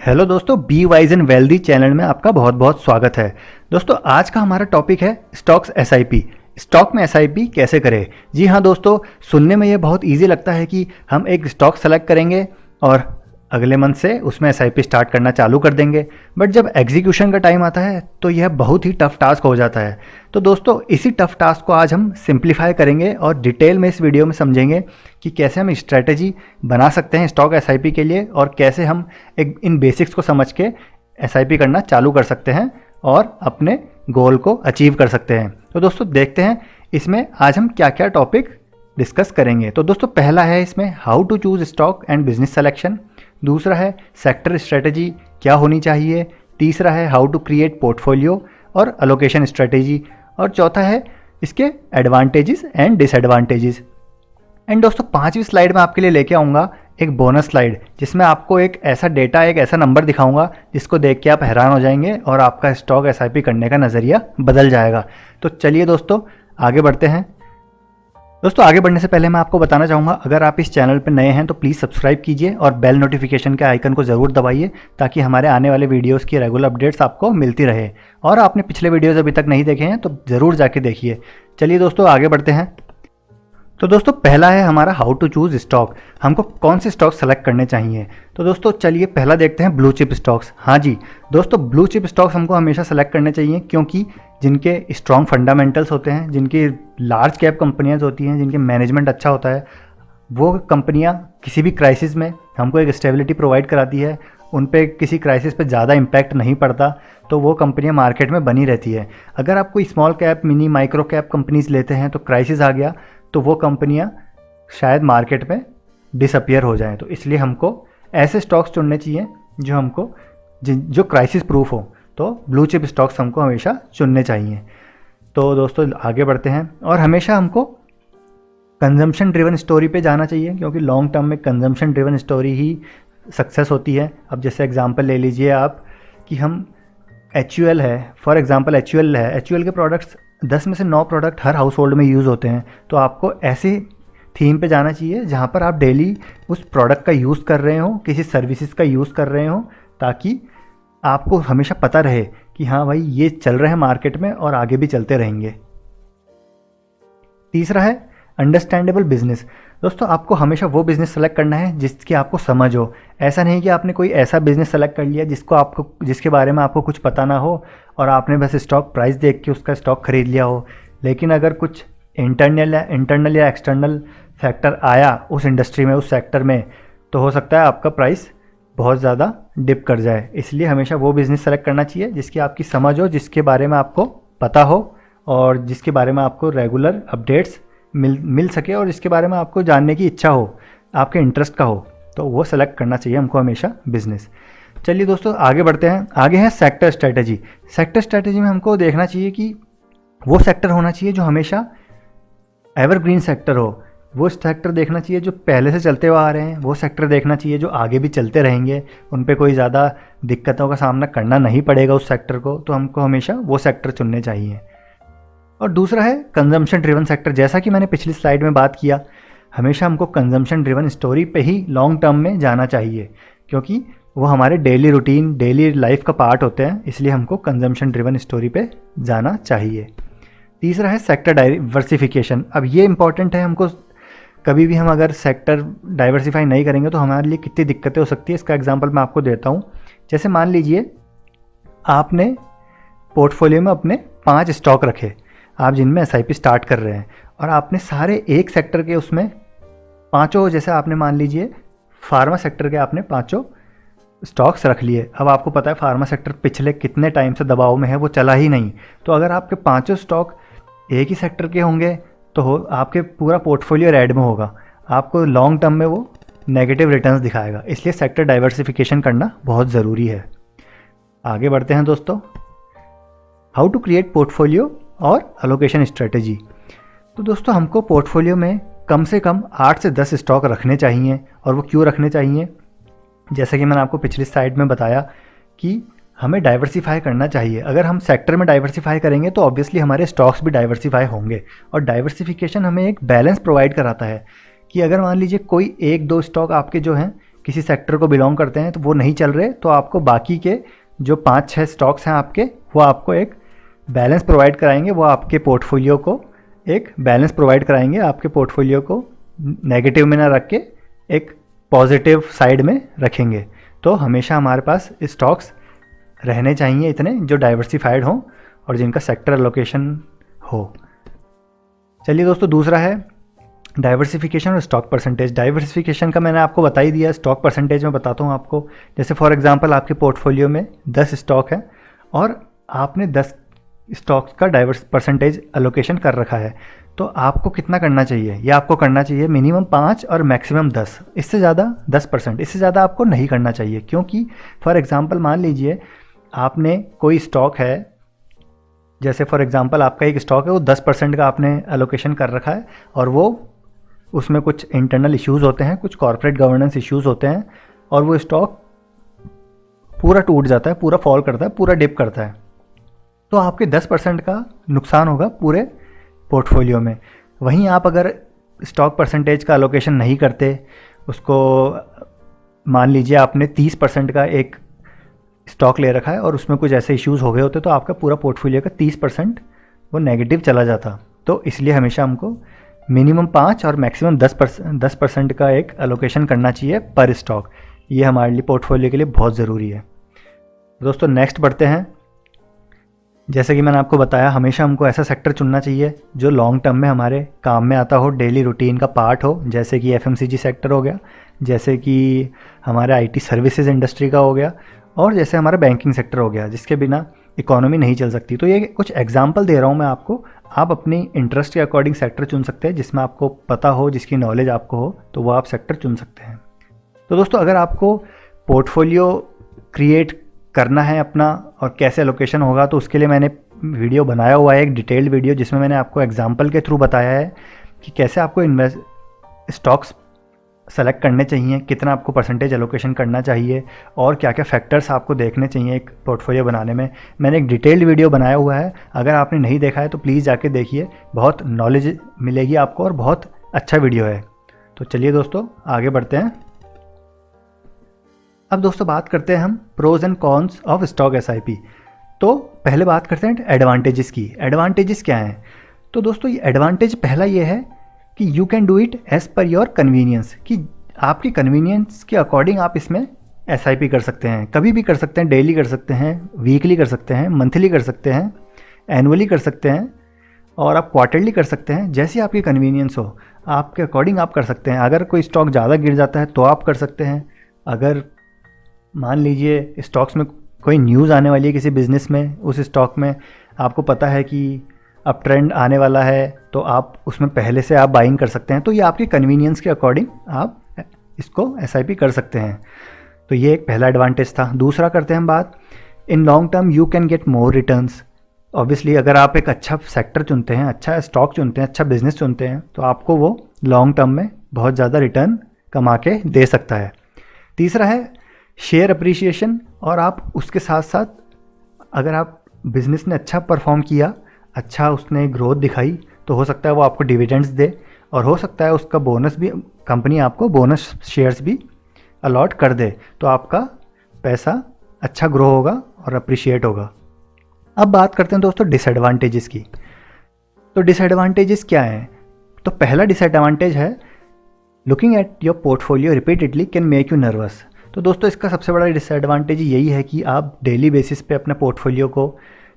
Hello दोस्तों, be wise and wealthy channel में आपका बहुत बहुत स्वागत है। दोस्तों, आज का हमारा टॉपिक है स्टॉक्स एसआईपी। स्टॉक में एसआईपी कैसे करें। जी हाँ दोस्तों, सुनने में ये बहुत इजी लगता है कि हम एक स्टॉक सेलेक्ट करेंगे और अगले मंथ से उसमें एसआईपी स्टार्ट करना चालू कर देंगे। बट जब एग्जीक्यूशन का टाइम आता है तो यह बहुत ही टफ टास्क हो जाता है। तो दोस्तों, इसी टफ टास्क को आज हम सिंप्लीफाई करेंगे और डिटेल में इस वीडियो में समझेंगे कि कैसे हम स्ट्रेटजी बना सकते हैं स्टॉक एसआईपी के लिए और कैसे हम इन बेसिक्स को समझ के एसआईपी करना चालू कर सकते हैं और अपने गोल को अचीव कर सकते हैं। तो दोस्तों, देखते हैं इसमें आज हम क्या क्या टॉपिक डिस्कस करेंगे। तो दोस्तों, पहला है इसमें how to choose stock and business selection. दूसरा है सेक्टर स्ट्रेटजी क्या होनी चाहिए। तीसरा है हाउ टू क्रिएट पोर्टफोलियो और अलोकेशन स्ट्रेटजी। और चौथा है इसके एडवांटेजेस एंड डिसएडवांटेजेस। एंड दोस्तों, पांचवी स्लाइड में आपके लिए लेके आऊँगा एक बोनस स्लाइड, जिसमें आपको एक ऐसा डेटा, एक ऐसा नंबर दिखाऊंगा जिसको देख के आप हैरान हो जाएंगे और आपका स्टॉक एसआईपी करने का नज़रिया बदल जाएगा। तो चलिए दोस्तों, आगे बढ़ते हैं। दोस्तों, आगे बढ़ने से पहले मैं आपको बताना चाहूँगा, अगर आप इस चैनल पर नए हैं तो प्लीज़ सब्सक्राइब कीजिए और बेल नोटिफिकेशन के आइकन को ज़रूर दबाइए ताकि हमारे आने वाले वीडियोस की रेगुलर अपडेट्स आपको मिलती रहे। और आपने पिछले वीडियोस अभी तक नहीं देखे हैं तो ज़रूर जाके देखिए। चलिए दोस्तों, आगे बढ़ते हैं। तो दोस्तों, पहला है हमारा हाउ टू चूज़ स्टॉक। हमको कौन से स्टॉक सेलेक्ट करने चाहिए। तो दोस्तों, चलिए पहला देखते हैं ब्लू चिप स्टॉक्स। हाँ जी दोस्तों, ब्लू चिप स्टॉक्स हमको हमेशा सेलेक्ट करने चाहिए क्योंकि जिनके स्ट्रॉन्ग फंडामेंटल्स होते हैं, जिनकी लार्ज कैप कंपनियाँ होती हैं, जिनके मैनेजमेंट अच्छा होता है, वो कंपनियाँ किसी भी क्राइसिस में हमको एक स्टेबिलिटी प्रोवाइड कराती है। उन पे किसी क्राइसिस पे ज़्यादा इम्पैक्ट नहीं पड़ता, तो वो कंपनियां मार्केट में बनी रहती है। अगर आप कोई small cap, mini, micro cap companies लेते हैं तो क्राइसिस आ गया तो वो कंपनियां शायद मार्केट में डिसअपियर हो जाएं। तो इसलिए हमको ऐसे स्टॉक्स चुनने चाहिए जो हमको जो क्राइसिस प्रूफ हो। तो ब्लू चिप स्टॉक्स हमको हमेशा चुनने चाहिए। तो दोस्तों, आगे बढ़ते हैं। और हमेशा हमको कंजम्पशन ड्रिवन स्टोरी पे जाना चाहिए क्योंकि लॉन्ग टर्म में कंजम्पशन ड्रिवन स्टोरी ही सक्सेस होती है। अब जैसे एग्जांपल ले लीजिए आप कि हम HUL है, फॉर एग्जांपल HUL है, HUL के प्रोडक्ट्स 10 में से 9 प्रोडक्ट हर हाउस होल्ड में यूज़ होते हैं। तो आपको ऐसी थीम पे जाना चाहिए जहाँ पर आप डेली उस प्रोडक्ट का यूज़ कर रहे हो, किसी सर्विसेज का यूज़ कर रहे हो, ताकि आपको हमेशा पता रहे कि हाँ भाई, ये चल रहे हैं मार्केट में और आगे भी चलते रहेंगे। तीसरा है अंडरस्टैंडेबल बिजनेस। दोस्तों, आपको हमेशा वो बिज़नेस सेलेक्ट करना है जिसकी आपको समझ हो। ऐसा नहीं कि आपने कोई ऐसा बिज़नेस सेलेक्ट कर लिया जिसके बारे में आपको कुछ पता ना हो और आपने बस स्टॉक प्राइस देख के उसका स्टॉक खरीद लिया हो। लेकिन अगर कुछ इंटरनल या एक्सटर्नल फैक्टर आया उस इंडस्ट्री में, उस सेक्टर में, तो हो सकता है आपका प्राइस बहुत ज़्यादा डिप कर जाए। इसलिए हमेशा वो बिज़नेस सेलेक्ट करना चाहिए जिसकी आपकी समझ हो, जिसके बारे में आपको पता हो और जिसके बारे में आपको रेगुलर अपडेट्स मिल सके और जिसके बारे में आपको जानने की इच्छा हो, आपके इंटरेस्ट का हो, तो वो सेलेक्ट करना चाहिए हमको हमेशा बिजनेस। चलिए दोस्तों, आगे बढ़ते हैं। आगे है सेक्टर स्ट्रेटजी। सेक्टर स्ट्रेटजी में हमको देखना चाहिए कि वो सेक्टर होना चाहिए जो हमेशा एवरग्रीन सेक्टर हो। वो सेक्टर देखना चाहिए जो पहले से चलते हुए आ रहे हैं। वो सेक्टर देखना चाहिए जो आगे भी चलते रहेंगे, उन पे कोई ज़्यादा दिक्कतों का सामना करना नहीं पड़ेगा उस सेक्टर को। तो हमको हमेशा वो सेक्टर चुनने चाहिए। और दूसरा है कंजम्पशन ड्रिवन सेक्टर। जैसा कि मैंने पिछली स्लाइड में बात किया, हमेशा हमको कंजम्पशन ड्रिवन स्टोरी पे ही लॉन्ग टर्म में जाना चाहिए क्योंकि वो हमारे डेली रूटीन, डेली लाइफ का पार्ट होते हैं। इसलिए हमको कंजम्पशन ड्रिवन स्टोरी पे जाना चाहिए। तीसरा है सेक्टर डाइवर्सिफिकेशन। अब ये इंपॉर्टेंट है। हमको कभी भी हम अगर सेक्टर डाइवर्सिफाई नहीं करेंगे तो हमारे लिए कितनी दिक्कतें हो सकती है। इसका एग्जाम्पल मैं आपको देता हूँ। जैसे मान लीजिए आपने पोर्टफोलियो में अपने 5 स्टॉक रखे, आप जिनमें एसआईपी स्टार्ट कर रहे हैं, और आपने सारे एक सेक्टर के उसमें पांचों, जैसे आपने मान लीजिए फार्मा सेक्टर के आपने 5 स्टॉक्स रख लिए। अब आपको पता है फार्मा सेक्टर पिछले कितने टाइम से दबाव में है, वो चला ही नहीं। तो अगर आपके 5 स्टॉक एक ही सेक्टर के होंगे तो आपके पूरा पोर्टफोलियो रेड में होगा, आपको लॉन्ग टर्म में वो नेगेटिव रिटर्न्स दिखाएगा। इसलिए सेक्टर डाइवर्सिफिकेशन करना बहुत ज़रूरी है। आगे बढ़ते हैं दोस्तों। हाउ टू क्रिएट पोर्टफोलियो और अलोकेशन स्ट्रेटजी। तो दोस्तों, हमको पोर्टफोलियो में कम से कम 8 से 10 स्टॉक रखने चाहिए। और वो क्यों रखने चाहिए? जैसा कि मैंने आपको पिछली स्लाइड में बताया कि हमें डाइवर्सिफाई करना चाहिए। अगर हम सेक्टर में डाइवर्सिफाई करेंगे तो ऑब्वियसली हमारे स्टॉक्स भी डाइवर्सिफाई होंगे। और डाइवर्सिफिकेशन हमें एक बैलेंस प्रोवाइड कराता है कि अगर मान लीजिए कोई 1-2 स्टॉक आपके जो हैं किसी सेक्टर को बिलोंग करते हैं तो वो नहीं चल रहे, तो आपको बाकी के जो 5-6 स्टॉक्स हैं आपके, वो आपको एक बैलेंस प्रोवाइड कराएंगे, वो आपके पोर्टफोलियो को एक बैलेंस प्रोवाइड कराएंगे, आपके पोर्टफोलियो को नेगेटिव में ना रख के एक पॉजिटिव साइड में रखेंगे। तो हमेशा हमारे पास स्टॉक्स रहने चाहिए इतने जो डाइवर्सिफाइड हों और जिनका सेक्टर एलोकेशन हो। चलिए दोस्तों, दूसरा है डाइवर्सिफिकेशन और स्टॉक परसेंटेज। डाइवर्सिफिकेशन का मैंने आपको बता ही दिया, स्टॉक परसेंटेज में बताता हूँ आपको। जैसे फॉर एग्जांपल आपके पोर्टफोलियो में 10 स्टॉक है और आपने 10 स्टॉक्स का डाइवर्स परसेंटेज एलोकेशन कर रखा है, तो आपको कितना करना चाहिए? ये आपको करना चाहिए मिनिमम 5 और मैक्सिमम 10, इससे ज़्यादा 10%, इससे ज़्यादा आपको नहीं करना चाहिए। क्योंकि फॉर एग्जांपल मान लीजिए आपने कोई स्टॉक है, जैसे फॉर एग्जांपल आपका एक स्टॉक है, वो 10% का आपने एलोकेशन कर रखा है और वो उसमें कुछ इंटरनल इश्यूज़ होते हैं, कुछ कॉर्पोरेट गवर्नेंस इश्यूज़ होते हैं और वो स्टॉक पूरा टूट जाता है, पूरा फॉल करता है, पूरा डिप करता है, तो आपके 10% का नुकसान होगा पूरे पोर्टफोलियो में। वहीं आप अगर स्टॉक परसेंटेज का एलोकेशन नहीं करते, उसको मान लीजिए आपने 30% का एक स्टॉक ले रखा है और उसमें कुछ ऐसे इश्यूज़ हो गए होते, तो आपका पूरा पोर्टफोलियो का 30% वो नेगेटिव चला जाता। तो इसलिए हमेशा हमको मिनिमम 5 और मैक्सिमम 10% का एक एलोकेशन करना चाहिए पर स्टॉक। ये हमारे लिए पोर्टफोलियो के लिए बहुत ज़रूरी है। दोस्तों नेक्स्ट बढ़ते हैं। जैसे कि मैंने आपको बताया, हमेशा हमको ऐसा सेक्टर चुनना चाहिए जो लॉन्ग टर्म में हमारे काम में आता हो, डेली रूटीन का पार्ट हो, जैसे कि एफएमसीजी सेक्टर हो गया, जैसे कि हमारे आईटी सर्विसेज इंडस्ट्री का हो गया, और जैसे हमारा बैंकिंग सेक्टर हो गया, जिसके बिना इकोनॉमी नहीं चल सकती। तो ये कुछ एग्जांपल दे रहा हूँ मैं आपको, आप अपनी इंटरेस्ट के अकॉर्डिंग सेक्टर चुन सकते हैं, जिसमें आपको पता हो, जिसकी नॉलेज आपको हो, तो वो आप सेक्टर चुन सकते हैं। तो दोस्तों अगर आपको पोर्टफोलियो क्रिएट करना है अपना और कैसे एलोकेशन होगा, तो उसके लिए मैंने वीडियो बनाया हुआ है, एक डिटेल्ड वीडियो, जिसमें मैंने आपको एग्जांपल के थ्रू बताया है कि कैसे आपको स्टॉक्स सेलेक्ट करने चाहिए, कितना आपको परसेंटेज एलोकेशन करना चाहिए और क्या क्या फैक्टर्स आपको देखने चाहिए एक पोर्टफोलियो बनाने में। मैंने एक डिटेल्ड वीडियो बनाया हुआ है, अगर आपने नहीं देखा है तो प्लीज़ जाके देखिए, बहुत नॉलेज मिलेगी आपको और बहुत अच्छा वीडियो है। तो चलिए दोस्तों आगे बढ़ते हैं। अब दोस्तों बात करते हैं हम pros and cons of stock SIP. तो पहले बात करते हैं एडवांटेजेस की। एडवांटेजेस क्या हैं? तो दोस्तों ये एडवांटेज पहला ये है कि you can do it as per your convenience, कि आपकी कन्वीनियंस के अकॉर्डिंग आप इसमें एसआईपी कर सकते हैं, कभी भी कर सकते हैं, डेली कर सकते हैं, वीकली कर सकते हैं, मंथली कर सकते हैं, एनुअली कर सकते हैं और आप क्वार्टरली कर सकते हैं, जैसी आपकी कन्वीनियंस हो आपके अकॉर्डिंग आप कर सकते हैं। अगर कोई स्टॉक ज़्यादा गिर जाता है तो आप कर सकते हैं। अगर मान लीजिए स्टॉक्स में कोई न्यूज़ आने वाली है किसी बिज़नेस में, उस स्टॉक में आपको पता है कि अब ट्रेंड आने वाला है, तो आप उसमें पहले से आप बाइंग कर सकते हैं। तो ये आपकी कन्वीनियंस के अकॉर्डिंग आप इसको एसआईपी कर सकते हैं। तो ये एक पहला एडवांटेज था। दूसरा करते हैं हम बात, in long term you can get more returns. Obviously अगर आप एक अच्छा सेक्टर चुनते हैं, अच्छा स्टॉक चुनते हैं, अच्छा बिजनेस चुनते हैं, तो आपको वो लॉन्ग टर्म में बहुत ज़्यादा रिटर्न कमा के दे सकता है। तीसरा है शेयर अप्रिसिएशन, और आप उसके साथ साथ अगर आप बिज़नेस ने अच्छा परफॉर्म किया, अच्छा उसने ग्रोथ दिखाई, तो हो सकता है वो आपको डिविडेंड्स दे और हो सकता है उसका बोनस भी, कंपनी आपको बोनस शेयर्स भी अलॉट कर दे, तो आपका पैसा अच्छा ग्रो होगा और अप्रिशिएट होगा। अब बात करते हैं दोस्तों डिसएडवांटेजेस की। तो डिसएडवांटेजेस क्या हैं? तो पहला डिसएडवांटेज है looking at your portfolio repeatedly can make you nervous. तो दोस्तों इसका सबसे बड़ा डिसएडवांटेज यही है कि आप डेली बेसिस पे अपने पोर्टफोलियो को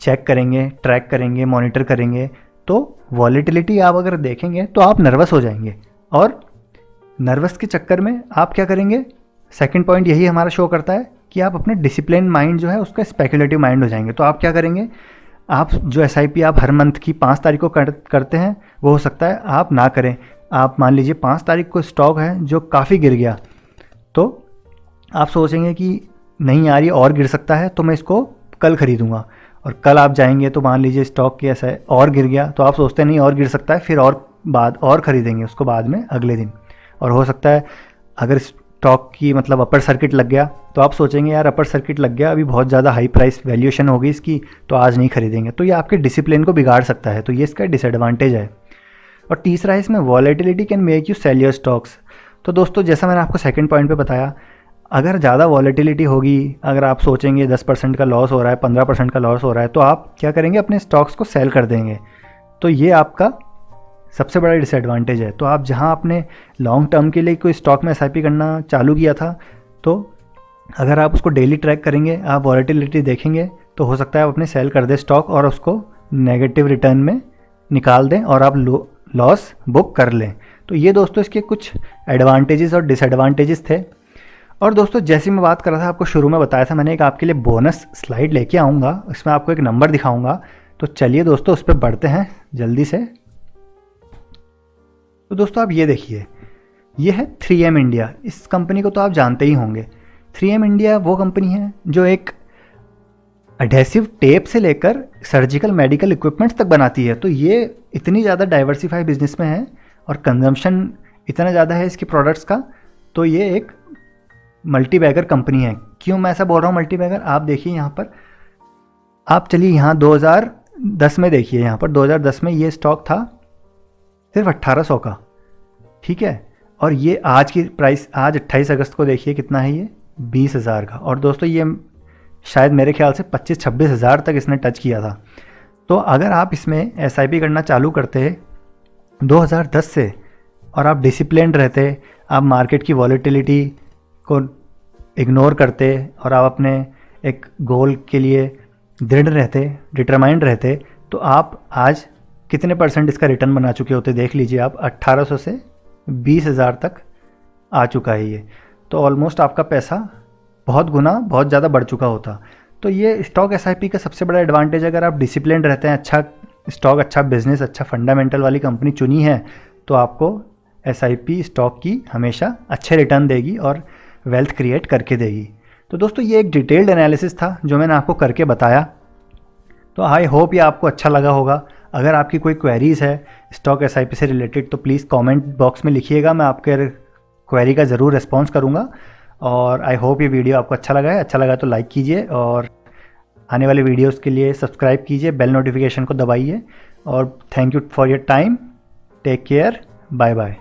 चेक करेंगे, ट्रैक करेंगे, मॉनिटर करेंगे, तो वॉलेटिलिटी आप अगर देखेंगे तो आप नर्वस हो जाएंगे और नर्वस के चक्कर में आप क्या करेंगे, सेकंड पॉइंट यही हमारा शो करता है कि आप अपने डिसिप्लिन माइंड जो है उसका स्पेकुलेटिव माइंड हो जाएंगे। तो आप क्या करेंगे, आप जो एसआईपी आप हर मंथ की 5 तारीख को करते हैं, वो हो सकता है आप ना करें। आप मान लीजिए 5 तारीख को स्टॉक है जो काफ़ी गिर गया, तो आप सोचेंगे कि नहीं यार ये और गिर सकता है, तो मैं इसको कल ख़रीदूँगा, और कल आप जाएंगे तो मान लीजिए स्टॉक की ऐसा है और गिर गया, तो आप सोचते हैं नहीं और गिर सकता है, फिर और ख़रीदेंगे उसको बाद में अगले दिन। और हो सकता है अगर स्टॉक की मतलब अपर सर्किट लग गया, तो आप सोचेंगे यार अपर सर्किट लग गया, अभी बहुत ज़्यादा हाई प्राइस वैल्यूएशन होगी इसकी, तो आज नहीं खरीदेंगे। तो ये आपके डिसिप्लिन को बिगाड़ सकता है, तो ये इसका डिसएडवांटेज है। और तीसरा है इसमें volatility can make you sell your stocks. तो दोस्तों जैसा मैंने आपको सेकंड पॉइंट पे बताया अगर ज़्यादा वॉलेटिलिटी होगी, अगर आप सोचेंगे 10% का लॉस हो रहा है, 15% का लॉस हो रहा है, तो आप क्या करेंगे, अपने स्टॉक्स को सेल कर देंगे। तो ये आपका सबसे बड़ा डिसएडवांटेज है। तो आप जहाँ आपने लॉन्ग टर्म के लिए कोई स्टॉक में एसआईपी करना चालू किया था, तो अगर आप उसको डेली ट्रैक करेंगे, आप वॉलेटिलिटी देखेंगे, तो हो सकता है आप अपने सेल कर दें स्टॉक और उसको नेगेटिव रिटर्न में निकाल दें और आप लॉस बुक कर लें। तो ये दोस्तों इसके कुछ एडवांटेजेस और डिसएडवांटेजेस थे। और दोस्तों जैसे मैं बात कर रहा था, आपको शुरू में बताया था मैंने, एक आपके लिए बोनस स्लाइड लेके आऊँगा, इसमें आपको एक नंबर दिखाऊंगा। तो चलिए दोस्तों उस पर बढ़ते हैं जल्दी से। तो दोस्तों आप ये देखिए, ये है 3M इंडिया। इस कंपनी को तो आप जानते ही होंगे। 3M इंडिया वो कंपनी है जो एक एडहेसिव टेप से लेकर सर्जिकल मेडिकल इक्विपमेंट्स तक बनाती है। तो ये इतनी ज़्यादा डाइवर्सिफाई बिजनेस में है और कंजम्पशन इतना ज़्यादा है इसके प्रोडक्ट्स का, तो ये एक मल्टी बैगर कंपनी है। क्यों मैं ऐसा बोल रहा हूँ मल्टी बैगर, आप देखिए यहाँ पर, आप चलिए यहाँ 2010 में देखिए, यहाँ पर 2010 में ये स्टॉक था सिर्फ 1800 का, ठीक है। और ये आज की प्राइस, आज 28 अगस्त को देखिए कितना है, ये 20,000 का। और दोस्तों ये शायद मेरे ख्याल से 25-26 हज़ार तक इसने टच किया था। तो अगर आप इसमें एसआईपी करना चालू करते 2010 से और आप डिसिप्लिन्ड रहते, आप मार्केट की वॉलेटिलिटी को इग्नोर करते और आप अपने एक गोल के लिए दृढ़ रहते, डिटरमाइंड रहते, तो आप आज कितने % इसका रिटर्न बना चुके होते, देख लीजिए आप। 1800 से 20,000 तक आ चुका है ये। तो ऑलमोस्ट आपका पैसा बहुत गुना, बहुत ज़्यादा बढ़ चुका होता। तो ये स्टॉक एसआईपी का सबसे बड़ा एडवांटेज, अगर आप डिसिप्लिन रहते हैं, अच्छा स्टॉक, अच्छा बिजनेस, अच्छा फंडामेंटल वाली कंपनी चुनी है, तो आपको एसआईपी स्टॉक की हमेशा अच्छे रिटर्न देगी और वेल्थ क्रिएट करके देगी। तो दोस्तों ये एक डिटेल्ड एनालिसिस था जो मैंने आपको करके बताया। तो आई होप ये आपको अच्छा लगा होगा। अगर आपकी कोई क्वेरीज़ है स्टॉक एसआईपी से रिलेटेड, तो प्लीज़ कमेंट बॉक्स में लिखिएगा, मैं आपके क्वेरी का ज़रूर रिस्पॉन्स करूँगा। और आई होप ये वीडियो आपको अच्छा लगा है। अच्छा लगा तो लाइक कीजिए और आने वाले वीडियोस के लिए सब्सक्राइब कीजिए, बेल नोटिफिकेशन को दबाइए। और thank you for your time, take care, bye bye.